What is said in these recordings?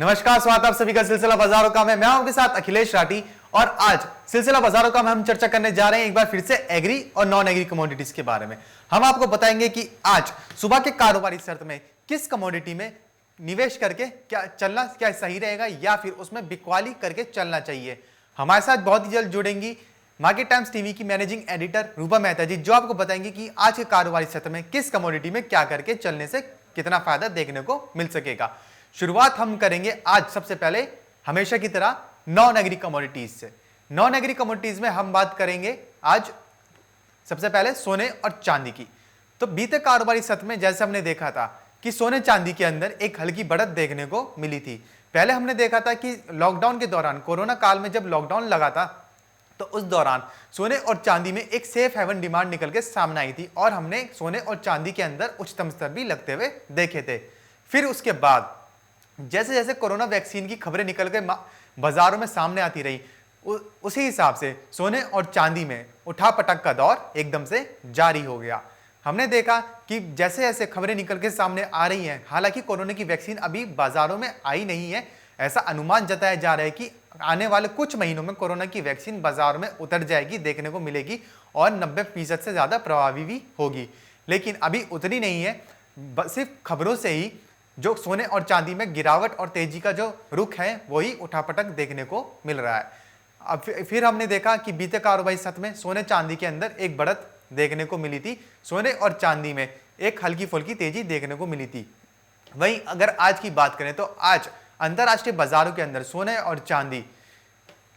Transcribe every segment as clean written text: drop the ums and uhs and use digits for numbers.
नमस्कार, स्वागत आप सभी का सिलसिला बाजारों का मैं हूं आपके साथ अखिलेश राठी। और आज सिलसिला बाजारों का में हम चर्चा करने जा रहे हैं एक बार फिर से एग्री और नॉन एग्री कमोडिटीज के बारे में। हम आपको बताएंगे कि आज सुबह के कारोबारी शर्त में किस कमोडिटी में निवेश करके क्या चलना क्या सही रहेगा या फिर उसमें बिकवाली करके चलना चाहिए। हमारे साथ बहुत ही जल्द जुड़ेंगी मार्केट टाइम्स टीवी की मैनेजिंग एडिटर रूपा मेहता जी, जो आपको बताएंगे कि आज के कारोबारी सत्र में किस कमोडिटी में क्या करके चलने से कितना फायदा देखने को मिल सकेगा। शुरुआत हम करेंगे आज सबसे पहले हमेशा की तरह नॉन एग्री कमोडिटीज से। नॉन एग्री कमोडिटीज में हम बात करेंगे आज सबसे पहले सोने और चांदी की। तो बीते कारोबारी सत्र में जैसे हमने देखा था कि सोने चांदी के अंदर एक हल्की बढ़त देखने को मिली थी। पहले हमने देखा था कि लॉकडाउन के दौरान, कोरोना काल में जब लॉकडाउन लगा था, तो उस दौरान सोने और चांदी में एक सेफ हेवन डिमांड निकल के सामने आई थी और हमने सोने और चांदी के अंदर उच्चतम स्तर भी लगते हुए देखे थे। फिर उसके बाद जैसे जैसे कोरोना वैक्सीन की खबरें निकल के बाजारों में सामने आती रही, उसी हिसाब से सोने और चांदी में उठापटक का दौर एकदम से जारी हो गया। हमने देखा कि जैसे जैसे खबरें निकल के सामने आ रही हैं, हालांकि कोरोना की वैक्सीन अभी बाजारों में आई नहीं है, ऐसा अनुमान जताया जा रहा है कि आने वाले कुछ महीनों में कोरोना की वैक्सीन बाजार में उतर जाएगी, देखने को मिलेगी और 90% से ज्यादा प्रभावी भी होगी। लेकिन अभी उतनी नहीं है, सिर्फ खबरों से ही जो सोने और चांदी में गिरावट और तेजी का जो रुख है वही उठापटक देखने को मिल रहा है। अब फिर हमने देखा कि बीते कारोबारी सत्र में सोने चांदी के अंदर एक बढ़त देखने को मिली थी। सोने और चांदी में एक हल्की फुल्की तेजी देखने को मिली थी। वहीं अगर आज की बात करें तो आज अंतरराष्ट्रीय बाजारों के अंदर सोने और चांदी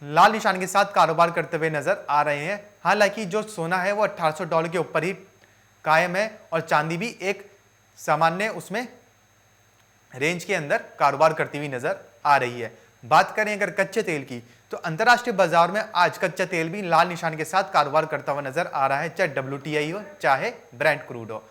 लाल निशान के साथ कारोबार करते हुए नजर आ रहे हैं। हालांकि जो सोना है वो $1800 के ऊपर ही कायम है और चांदी भी एक सामान्य उसमें रेंज के अंदर कारोबार करती हुई नजर आ रही है। बात करें अगर कच्चे तेल की, तो अंतरराष्ट्रीय बाजार में आज कच्चा तेल भी लाल निशान के साथ कारोबार करता हुआ नजर आ रहा है, चाहे WTI हो चाहे ब्रेंट क्रूड हो।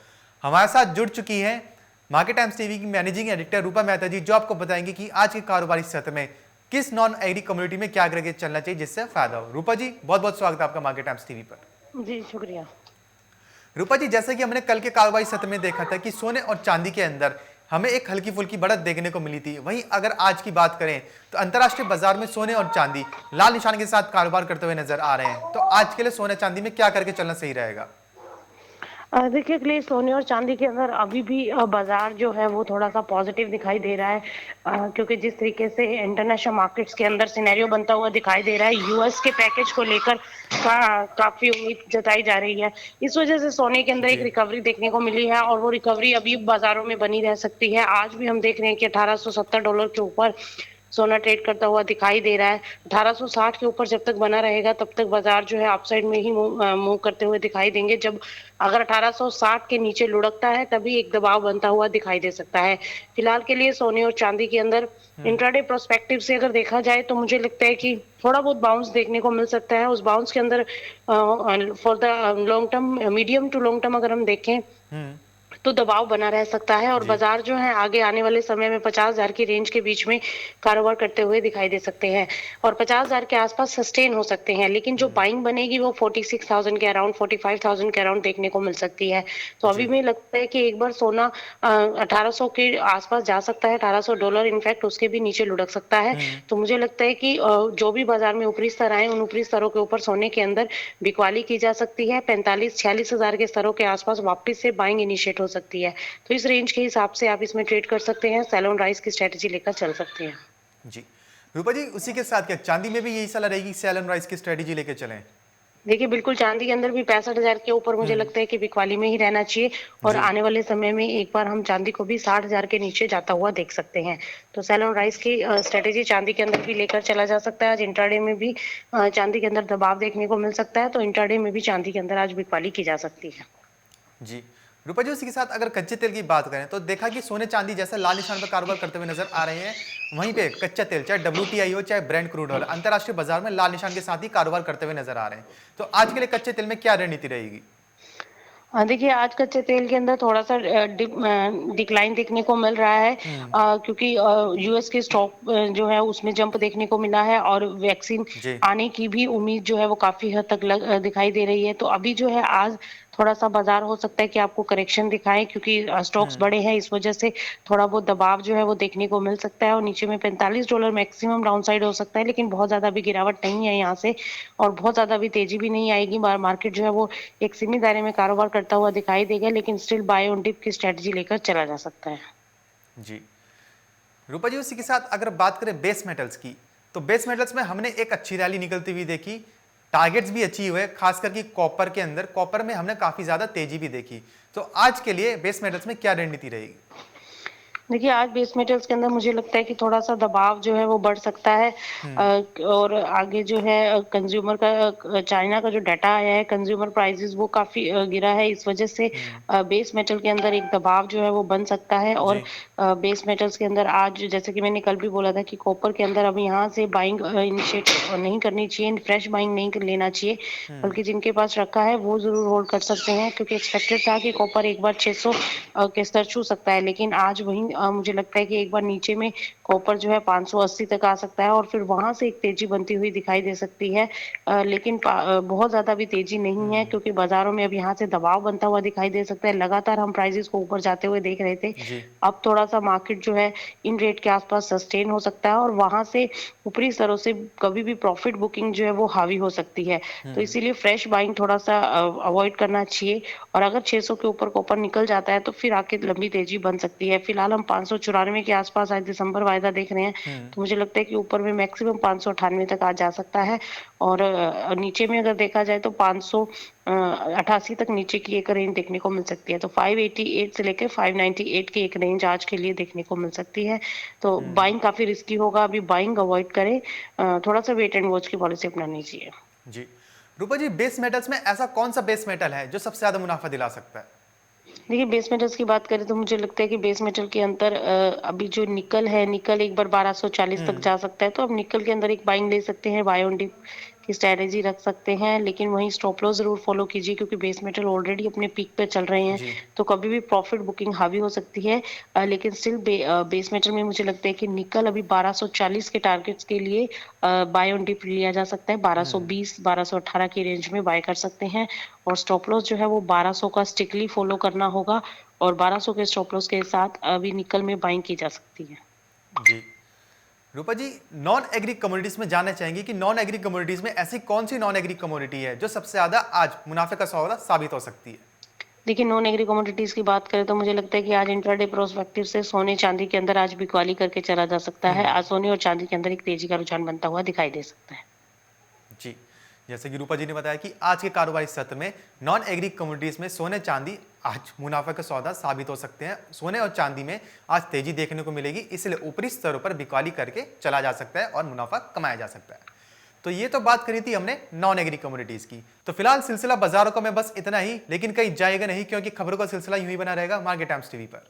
हमारे साथ जुड़ चुकी है मार्केट टाइम्स टीवी की मैनेजिंग एडिटर रूपा मेहता जी, जो आपको बताएंगे कि आज के कारोबारी सत्र में किस नॉन एग्री कम्युनिटी में क्या करके चलना चाहिए जिससे फायदा हो। रूपा जी, बहुत बहुत स्वागत है आपका मार्केट टाइम्स टीवी पर। जी शुक्रिया। रूपा जी, जैसे कि हमने कल के कारोबारी सत्र में देखा था कि सोने और चांदी के अंदर हमें एक हल्की फुल्की बढ़त देखने को मिली थी। वहीं अगर आज की बात करें तो अंतरराष्ट्रीय बाजार में सोने और चांदी लाल निशान के साथ कारोबार करते हुए नजर आ रहे हैं। तो आज के लिए सोने चांदी में क्या करके चलना सही रहेगा? देखिए अखिलेश, सोने और चांदी के अंदर अभी भी बाजार जो है वो थोड़ा सा पॉजिटिव दिखाई दे रहा है, क्योंकि जिस तरीके से इंटरनेशनल मार्केट्स के अंदर सिनेरियो बनता हुआ दिखाई दे रहा है, यूएस के पैकेज को लेकर काफी उम्मीद जताई जा रही है। इस वजह से सोने के अंदर एक रिकवरी देखने को मिली है और वो रिकवरी अभी बाजारों में बनी रह सकती है। आज भी हम देख रहे हैं कि $1870 के ऊपर सोना ट्रेड करता हुआ दिखाई दे रहा है। 1860 के ऊपर जब तक बना रहेगा तब तक बाजार जो है अपसाइड में ही मूव करते हुए दिखाई देंगे। जब अगर 1860 के नीचे लुढ़कता है तभी एक दबाव बनता हुआ दिखाई दे सकता है। फिलहाल के लिए सोने और चांदी के अंदर इंट्राडे प्रोस्पेक्टिव से अगर देखा जाए तो मुझे लगता है कि थोड़ा बहुत बाउंस देखने को मिल सकता है। उस बाउंस के अंदर for the long term, medium to long term अगर हम देखें तो दबाव बना रह सकता है और बाजार जो है आगे आने वाले समय में 50,000 की रेंज के बीच में कारोबार करते हुए दिखाई दे सकते हैं और 50,000 के आसपास सस्टेन हो सकते हैं। लेकिन जो बाइंग बनेगी वो 46,000 के अराउंड, 45,000 के अराउंड देखने को मिल सकती है। तो अभी मुझे लगता है कि एक बार सोना 1800 के आसपास जा सकता है, $1800 इनफैक्ट उसके भी नीचे लुढ़क सकता है। तो मुझे लगता है कि जो भी बाजार में ऊपरी स्तर आए उन ऊपरी स्तरों के ऊपर सोने के अंदर बिकवाली की जा सकती है। 45-46,000 के स्तरों के आसपास वापस से बाइंग इनिशिएट हो सकती है। तो इस रेंज के हिसाब से आप इसमें ट्रेड कर सकते हैं, सेल ऑन राइज की स्ट्रेटजी लेकर चल सकते हैं। जी रूपा जी, उसी के साथ क्या चांदी में भी यही सलाह रहेगी सेल ऑन राइज की स्ट्रेटजी लेके चलें? देखिए बिल्कुल, चांदी के अंदर भी 65,000 के ऊपर मुझे लगता है कि बिकवाली में ही रहना चाहिए और आने वाले समय में एक बार हम चांदी को भी 60,000 के नीचे जाता हुआ देख सकते हैं। तो सेल ऑन राइज की स्ट्रेटेजी चांदी के अंदर भी लेकर चला जा सकता है। आज इंट्राडे में भी चांदी के अंदर दबाव देखने को मिल सकता है, तो इंट्राडे में भी चांदी के अंदर आज बिकवाली की जा सकती है। जी रूपा जी, उसी के साथ अगर कच्चे तेल की बात करें तो देखा कि सोने चांदी जैसे लाल निशान पर कारोबार करते हुए नजर आ रहे हैं, वहीं पे कच्चा तेल चाहे WTI हो चाहे ब्रेंट क्रूड हो अंतरराष्ट्रीय बाजार में लाल निशान के साथ ही कारोबार करते हुए नजर आ रहे हैं। तो आज के लिए कच्चे तेल में क्या रणनीति रहेगी? देखिए आज कच्चे तेल के अंदर थोड़ा सा डिक्लाइन देखने को मिल रहा है, क्योंकि यूएस के स्टॉक जो है उसमें जंप देखने को मिला है और वैक्सीन आने की भी उम्मीद जो है वो काफी हद तक दिखाई दे रही है। तो अभी जो है आज थोड़ा सा बाजार हो सकता है कि आपको करेक्शन दिखाए, क्योंकि स्टॉक्स बड़े हैं, इस वजह से थोड़ा बहुत दबाव जो है वो देखने को मिल सकता है और नीचे में $45 मैक्सिमम डाउनसाइड हो सकता है, लेकिन बहुत ज्यादा भी गिरावट नहीं है यहाँ से और बहुत ज्यादा भी तेजी भी नहीं आएगी। मार्केट जो है वो एक सीमित दायरे में कारोबार करता हुआ दिखाई देगा, लेकिन स्टिल बाय ऑन डिप की स्ट्रेटजी लेकर चला जा सकता है। जी रूपा जी, उसी के साथ अगर बात करें बेस मेटल्स की, तो बेस मेटल्स में हमने एक अच्छी रैली निकलती हुई देखी, टारगेट्स भी अचीव हुए, खासकर कि कॉपर के अंदर, कॉपर में हमने काफी ज्यादा तेजी भी देखी। तो आज के लिए बेस मेटल्स में क्या रणनीति रहेगी? देखिए, आज बेस मेटल्स के अंदर मुझे लगता है कि थोड़ा-सा दबाव जो है वो बढ़ सकता है और आगे जो है कंज्यूमर का चाइना का जो डाटा आया है कंज्यूमर प्राइसेस वो काफ़ी गिरा है। इस वजह से बेस मेटल के अंदर एक दबाव जो है वो बन सकता है और जी बेस मेटल्स के अंदर आज जैसे कि मैंने कल भी बोला था कि कॉपर के अंदर अब यहाँ से बाइंग इनिशिएट नहीं करनी चाहिए, फ्रेश बाइंग नहीं लेना चाहिए, बल्कि जिनके पास रखा है वो ज़रूर होल्ड कर सकते हैं, क्योंकि एक्सपेक्टेड था कि कॉपर एक बार 600 के स्तर छू सकता है, लेकिन आज वहीं मुझे लगता है कि एक बार नीचे में कॉपर जो है 580 तक आ सकता है और फिर वहां से एक तेजी बनती हुई दिखाई दे सकती है। लेकिन बहुत ज्यादा भी तेजी नहीं है, क्योंकि बाजारों में अब यहाँ से दबाव बनता हुआ दिखाई दे सकता है। लगातार हम प्राइसेस को ऊपर जाते हुए देख रहे थे, जी अब थोड़ा सा मार्केट जो है इन रेट के आसपास सस्टेन हो सकता है और वहां से ऊपरी स्तरों से कभी भी प्रॉफिट बुकिंग जो है वो हावी हो सकती है। तो इसीलिए फ्रेश बाइंग थोड़ा सा अवॉइड करना चाहिए और अगर 600 के ऊपर कॉपर निकल जाता है तो फिर आके लंबी तेजी बन सकती है। फिलहाल हम 594 के आसपास आज दिसंबर वायदा देख रहे हैं, तो मुझे लगता है कि ऊपर में मैक्सिमम 598 तक आ जा सकता है और नीचे में अगर देखा जाए तो 588 तक नीचे की एक रेंज देखने को मिल सकती है। तो 588 से लेकर 598 की एक रेंज आज के लिए देखने को मिल सकती है। तो बाइंग काफी रिस्की होगा, अभी बाइंग अवॉइड करें, थोड़ा सा वेट एंड वॉच की पॉलिसी अपनानी चाहिए। जी रूपा जी, बेस मेटल्स में ऐसा कौन सा बेस मेटल है जो सबसे ज्यादा मुनाफा दिला सकता है? देखिए, बेस मेटल्स की बात करें तो मुझे लगता है कि बेस मेटल के अंदर अभी जो निकल है, निकल एक बार 1240 तक जा सकता है, तो अब निकल के अंदर एक बाइंग ले सकते हैं, बाय ऑन डिप की स्ट्रेटेजी रख सकते हैं, लेकिन वहीं स्टॉप लॉस जरूर फॉलो कीजिए, क्योंकि बेस मेटल ऑलरेडी अपने पीक पे चल रहे हैं, जी तो कभी भी प्रॉफिट बुकिंग हावी हो सकती है। लेकिन स्टिल बेस मेटल में मुझे लगता है कि निकल अभी 1240 के टारगेट्स के लिए बाय ऑन डिप लिया जा सकता है, 1220 1218 की रेंज में बाय कर सकते हैं और स्टॉप लॉस जो है वो 1200 का स्ट्रिक्टली फॉलो करना होगा और 1200 के स्टॉप लॉस के साथ अभी निकल में बाइंग की जा सकती है। जी रूपा जी, नॉन एग्री कमोडिटीज में जानना चाहेंगे कि नॉन एग्री कमोडिटीज में ऐसी कौन सी नॉन एग्री कमोडिटी है जो सबसे ज्यादा आज मुनाफे का सौदा साबित हो सकती है? देखिए, नॉन एग्री कमोडिटीज की बात करें तो मुझे लगता है कि आज इंट्राडे प्रोस्पेक्टिव से सोने चांदी के अंदर आज बिकवाली करके चला जा सकता है। आज सोने और चांदी के अंदर एक तेजी का रुझान बनता हुआ दिखाई दे सकता है। जी जैसे कि रूपा जी ने बताया कि आज के कारोबारी सत्र में नॉन एग्री कमोडिटीज में सोने चांदी आज मुनाफा का सौदा साबित हो सकते हैं। सोने और चांदी में आज तेजी देखने को मिलेगी, इसलिए ऊपरी स्तरों पर बिकवाली करके चला जा सकता है और मुनाफा कमाया जा सकता है। तो ये तो बात करी थी हमने नॉन एग्री कमोडिटीज की। तो फिलहाल सिलसिला बाजारों का में बस इतना ही, लेकिन कहीं जाएगा नहीं, क्योंकि खबरों का सिलसिला यूं ही बना रहेगा मार्केट टाइम्स टीवी पर।